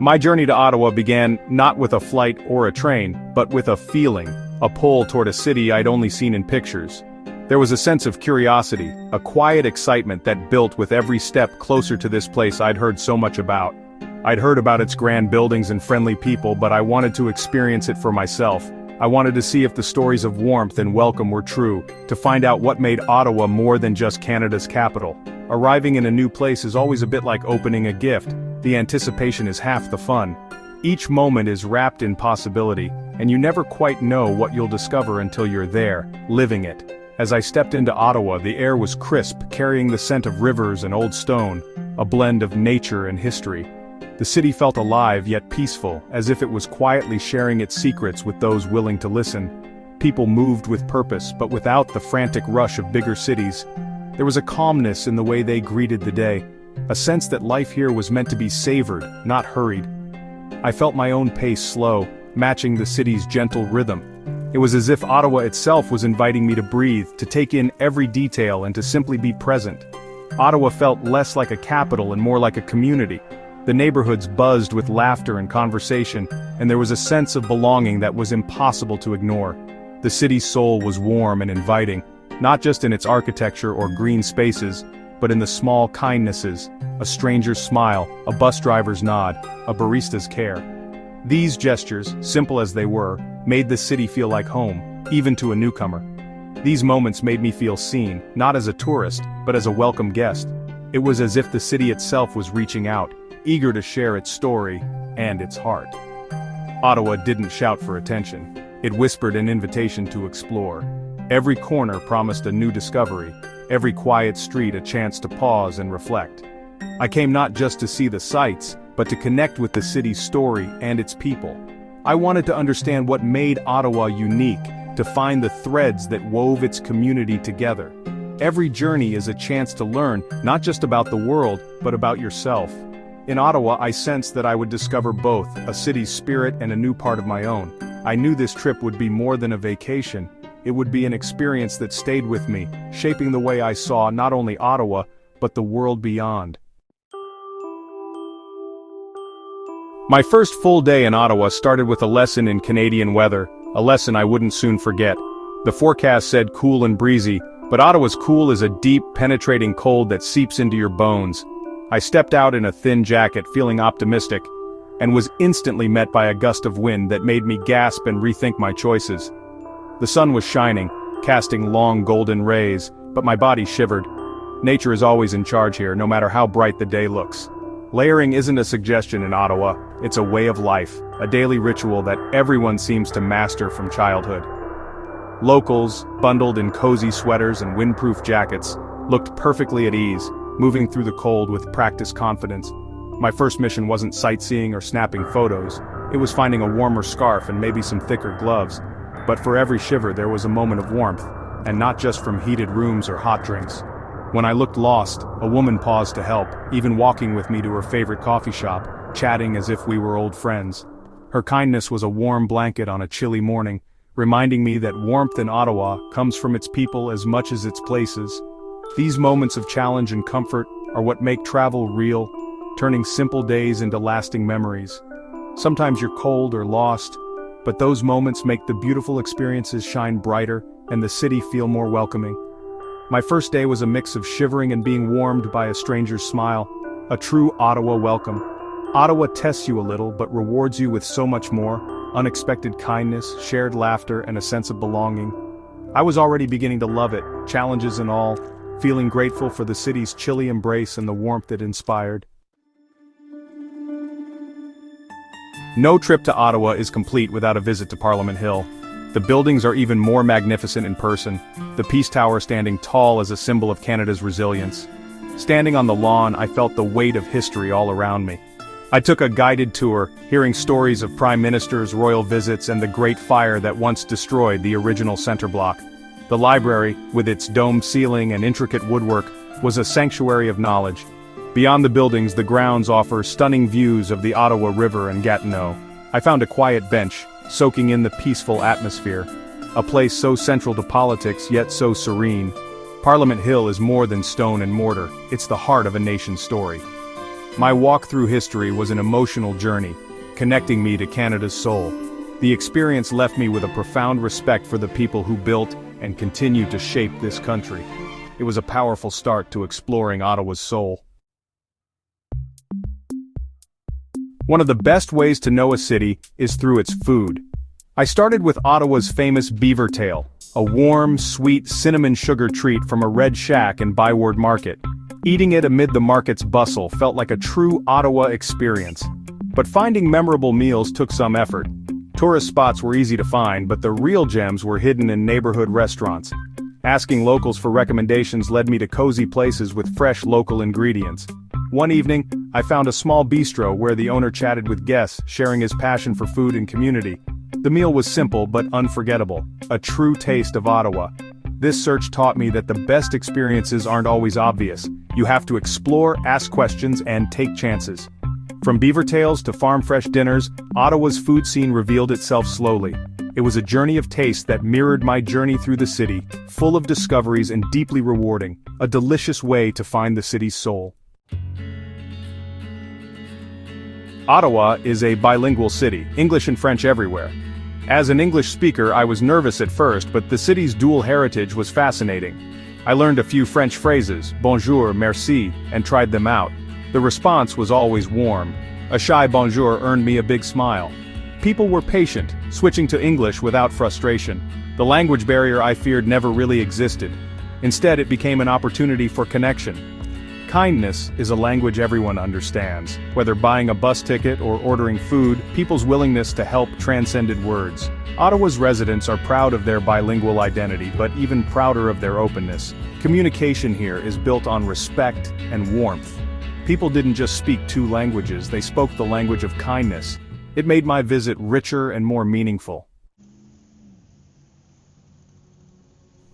My journey to Ottawa began not with a flight or a train, but with a feeling, a pull toward a city I'd only seen in pictures. There was a sense of curiosity, a quiet excitement that built with every step closer to this place I'd heard so much about. I'd heard about its grand buildings and friendly people, but I wanted to experience it for myself. I wanted to see if the stories of warmth and welcome were true, to find out what made Ottawa more than just Canada's capital. Arriving in a new place is always a bit like opening a gift. The anticipation is half the fun. Each moment is wrapped in possibility, and you never quite know what you'll discover until you're there, living it. As I stepped into Ottawa, the air was crisp, carrying the scent of rivers and old stone, a blend of nature and history. The city felt alive yet peaceful, as if it was quietly sharing its secrets with those willing to listen. People moved with purpose, but without the frantic rush of bigger cities. There was a calmness in the way they greeted the day, a sense that life here was meant to be savored, not hurried. I felt my own pace slow, matching the city's gentle rhythm. It was as if Ottawa itself was inviting me to breathe, to take in every detail and to simply be present. Ottawa felt less like a capital and more like a community. The neighborhoods buzzed with laughter and conversation, and there was a sense of belonging that was impossible to ignore. The city's soul was warm and inviting, not just in its architecture or green spaces, but in the small kindnesses, a stranger's smile, a bus driver's nod, a barista's care. These gestures, simple as they were, made the city feel like home, even to a newcomer. These moments made me feel seen, not as a tourist, but as a welcome guest. It was as if the city itself was reaching out, eager to share its story and its heart. Ottawa didn't shout for attention. It whispered an invitation to explore. Every corner promised a new discovery, every quiet street a chance to pause and reflect. I came not just to see the sights, but to connect with the city's story and its people. I wanted to understand what made Ottawa unique, to find the threads that wove its community together. Every journey is a chance to learn, not just about the world, but about yourself. In Ottawa, I sensed that I would discover both, a city's spirit and a new part of my own. I knew this trip would be more than a vacation. It would be an experience that stayed with me, shaping the way I saw not only Ottawa, but the world beyond. My first full day in Ottawa started with a lesson in Canadian weather, a lesson I wouldn't soon forget. The forecast said cool and breezy, but Ottawa's cool is a deep, penetrating cold that seeps into your bones. I stepped out in a thin jacket feeling optimistic, and was instantly met by a gust of wind that made me gasp and rethink my choices. The sun was shining, casting long golden rays, but my body shivered. Nature is always in charge here, no matter how bright the day looks. Layering isn't a suggestion in Ottawa, it's a way of life, a daily ritual that everyone seems to master from childhood. Locals, bundled in cozy sweaters and windproof jackets, looked perfectly at ease, moving through the cold with practiced confidence. My first mission wasn't sightseeing or snapping photos, it was finding a warmer scarf and maybe some thicker gloves. But for every shiver there was a moment of warmth, and not just from heated rooms or hot drinks. When I looked lost, a woman paused to help, even walking with me to her favorite coffee shop, chatting as if we were old friends. Her kindness was a warm blanket on a chilly morning, reminding me that warmth in Ottawa comes from its people as much as its places. These moments of challenge and comfort are what make travel real, turning simple days into lasting memories. Sometimes you're cold or lost, but those moments make the beautiful experiences shine brighter and the city feel more welcoming. My first day was a mix of shivering and being warmed by a stranger's smile, a true Ottawa welcome. Ottawa tests you a little but rewards you with so much more, unexpected kindness, shared laughter, and a sense of belonging. I was already beginning to love it, challenges and all, feeling grateful for the city's chilly embrace and the warmth it inspired. No trip to Ottawa is complete without a visit to Parliament Hill. The buildings are even more magnificent in person, the Peace Tower standing tall as a symbol of Canada's resilience. Standing on the lawn, I felt the weight of history all around me. I took a guided tour, hearing stories of prime ministers, royal visits, and the Great Fire that once destroyed the original center block. The library, with its domed ceiling and intricate woodwork, was a sanctuary of knowledge. Beyond the buildings, the grounds offer stunning views of the Ottawa River and Gatineau. I found a quiet bench, soaking in the peaceful atmosphere. A place so central to politics, yet so serene. Parliament Hill is more than stone and mortar, it's the heart of a nation's story. My walk through history was an emotional journey, connecting me to Canada's soul. The experience left me with a profound respect for the people who built and continue to shape this country. It was a powerful start to exploring Ottawa's soul. One of the best ways to know a city is through its food. I started with Ottawa's famous beaver tail, a warm, sweet cinnamon sugar treat from a red shack in Byward Market. Eating it amid the market's bustle felt like a true Ottawa experience. But finding memorable meals took some effort. Tourist spots were easy to find, but the real gems were hidden in neighborhood restaurants. Asking locals for recommendations led me to cozy places with fresh local ingredients. One evening, I found a small bistro where the owner chatted with guests, sharing his passion for food and community. The meal was simple but unforgettable, a true taste of Ottawa. This search taught me that the best experiences aren't always obvious. You have to explore, ask questions, and take chances. From beaver tails to farm-fresh dinners, Ottawa's food scene revealed itself slowly. It was a journey of taste that mirrored my journey through the city, full of discoveries and deeply rewarding, a delicious way to find the city's soul. Ottawa is a bilingual city, English and French everywhere. As an English speaker, I was nervous at first, but the city's dual heritage was fascinating. I learned a few French phrases, bonjour, merci, and tried them out. The response was always warm. A shy bonjour earned me a big smile. People were patient, switching to English without frustration. The language barrier I feared never really existed. Instead, it became an opportunity for connection. Kindness is a language everyone understands. Whether buying a bus ticket or ordering food, people's willingness to help transcended words. Ottawa's residents are proud of their bilingual identity, but even prouder of their openness. Communication here is built on respect and warmth. People didn't just speak two languages, they spoke the language of kindness. It made my visit richer and more meaningful.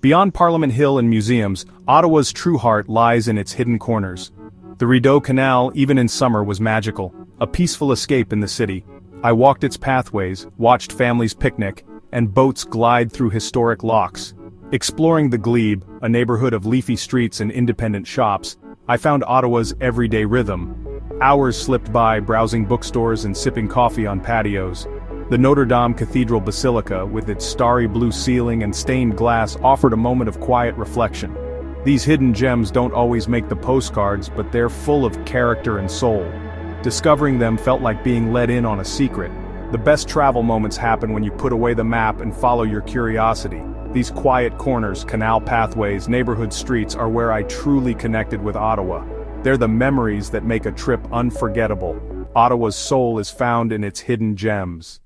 Beyond Parliament Hill and museums, Ottawa's true heart lies in its hidden corners. The Rideau Canal, even in summer, was magical, a peaceful escape in the city. I walked its pathways, watched families picnic, and boats glide through historic locks. Exploring the Glebe, a neighborhood of leafy streets and independent shops, I found Ottawa's everyday rhythm. Hours slipped by browsing bookstores and sipping coffee on patios. The Notre Dame Cathedral Basilica, with its starry blue ceiling and stained glass, offered a moment of quiet reflection. These hidden gems don't always make the postcards, but they're full of character and soul. Discovering them felt like being let in on a secret. The best travel moments happen when you put away the map and follow your curiosity. These quiet corners, canal pathways, neighborhood streets are where I truly connected with Ottawa. They're the memories that make a trip unforgettable. Ottawa's soul is found in its hidden gems.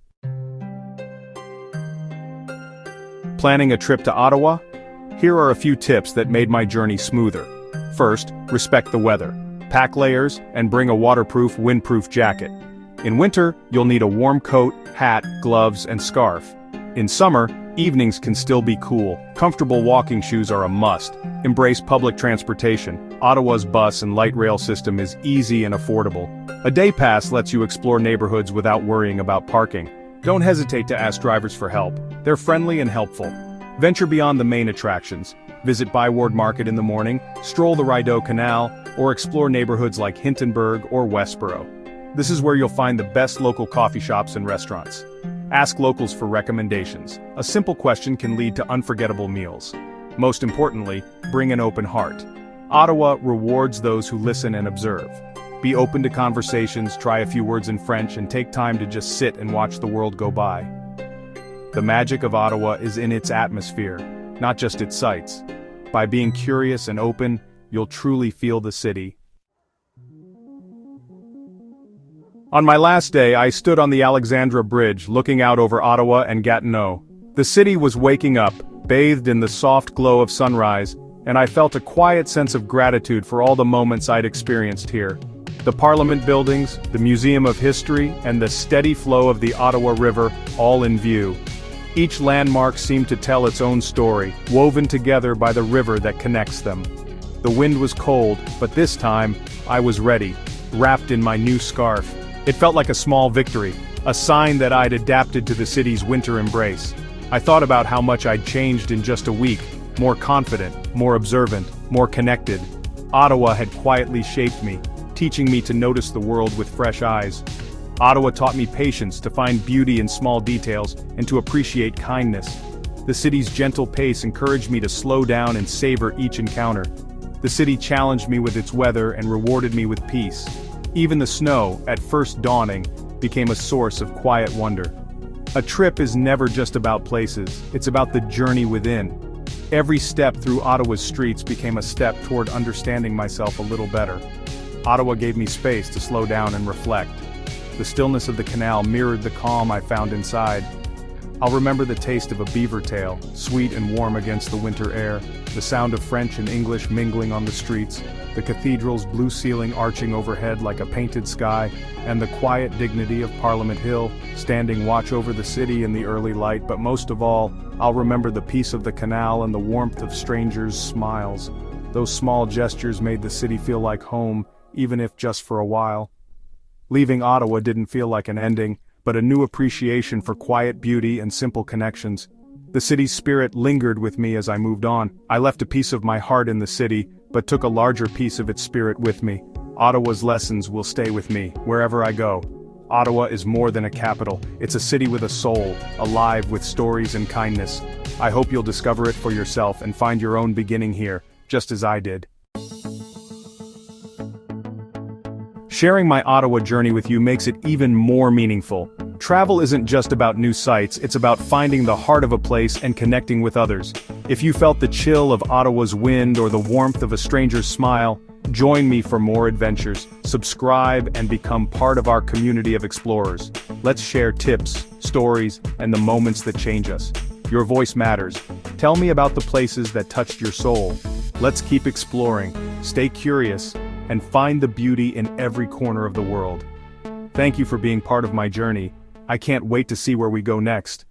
Planning a trip to Ottawa? Here are a few tips that made my journey smoother. First, respect the weather. Pack layers and bring a waterproof, windproof jacket. In winter, you'll need a warm coat, hat, gloves, and scarf. In summer, evenings can still be cool. Comfortable walking shoes are a must. Embrace public transportation. Ottawa's bus and light rail system is easy and affordable. A day pass lets you explore neighborhoods without worrying about parking. Don't hesitate to ask drivers for help. They're friendly and helpful. Venture beyond the main attractions. Visit Byward Market in the morning, stroll the Rideau Canal, or explore neighborhoods like Hintonburg or Westboro. This is where you'll find the best local coffee shops and restaurants. Ask locals for recommendations. A simple question can lead to unforgettable meals. Most importantly, bring an open heart. Ottawa rewards those who listen and observe. Be open to conversations, try a few words in French, and take time to just sit and watch the world go by. The magic of Ottawa is in its atmosphere, not just its sights. By being curious and open, you'll truly feel the city. On my last day, I stood on the Alexandra Bridge, looking out over Ottawa and Gatineau. The city was waking up, bathed in the soft glow of sunrise, and I felt a quiet sense of gratitude for all the moments I'd experienced here. The Parliament buildings, the Museum of History, and the steady flow of the Ottawa River, all in view. Each landmark seemed to tell its own story, woven together by the river that connects them. The wind was cold, but this time, I was ready, wrapped in my new scarf. It felt like a small victory, a sign that I'd adapted to the city's winter embrace. I thought about how much I'd changed in just a week, more confident, more observant, more connected. Ottawa had quietly shaped me, teaching me to notice the world with fresh eyes. Ottawa taught me patience, to find beauty in small details, and to appreciate kindness. The city's gentle pace encouraged me to slow down and savor each encounter. The city challenged me with its weather and rewarded me with peace. Even the snow, at first dawning, became a source of quiet wonder. A trip is never just about places, it's about the journey within. Every step through Ottawa's streets became a step toward understanding myself a little better. Ottawa gave me space to slow down and reflect. The stillness of the canal mirrored the calm I found inside. I'll remember the taste of a beaver tail, sweet and warm against the winter air, the sound of French and English mingling on the streets, the cathedral's blue ceiling arching overhead like a painted sky, and the quiet dignity of Parliament Hill, standing watch over the city in the early light. But most of all, I'll remember the peace of the canal and the warmth of strangers' smiles. Those small gestures made the city feel like home, even if just for a while. Leaving Ottawa didn't feel like an ending, but a new appreciation for quiet beauty and simple connections. The city's spirit lingered with me as I moved on. I left a piece of my heart in the city, but took a larger piece of its spirit with me. Ottawa's lessons will stay with me, wherever I go. Ottawa is more than a capital, it's a city with a soul, alive with stories and kindness. I hope you'll discover it for yourself and find your own beginning here, just as I did. Sharing my Ottawa journey with you makes it even more meaningful. Travel isn't just about new sights, it's about finding the heart of a place and connecting with others. If you felt the chill of Ottawa's wind or the warmth of a stranger's smile, join me for more adventures. Subscribe and become part of our community of explorers. Let's share tips, stories, and the moments that change us. Your voice matters. Tell me about the places that touched your soul. Let's keep exploring, stay curious, and find the beauty in every corner of the world. Thank you for being part of my journey. I can't wait to see where we go next.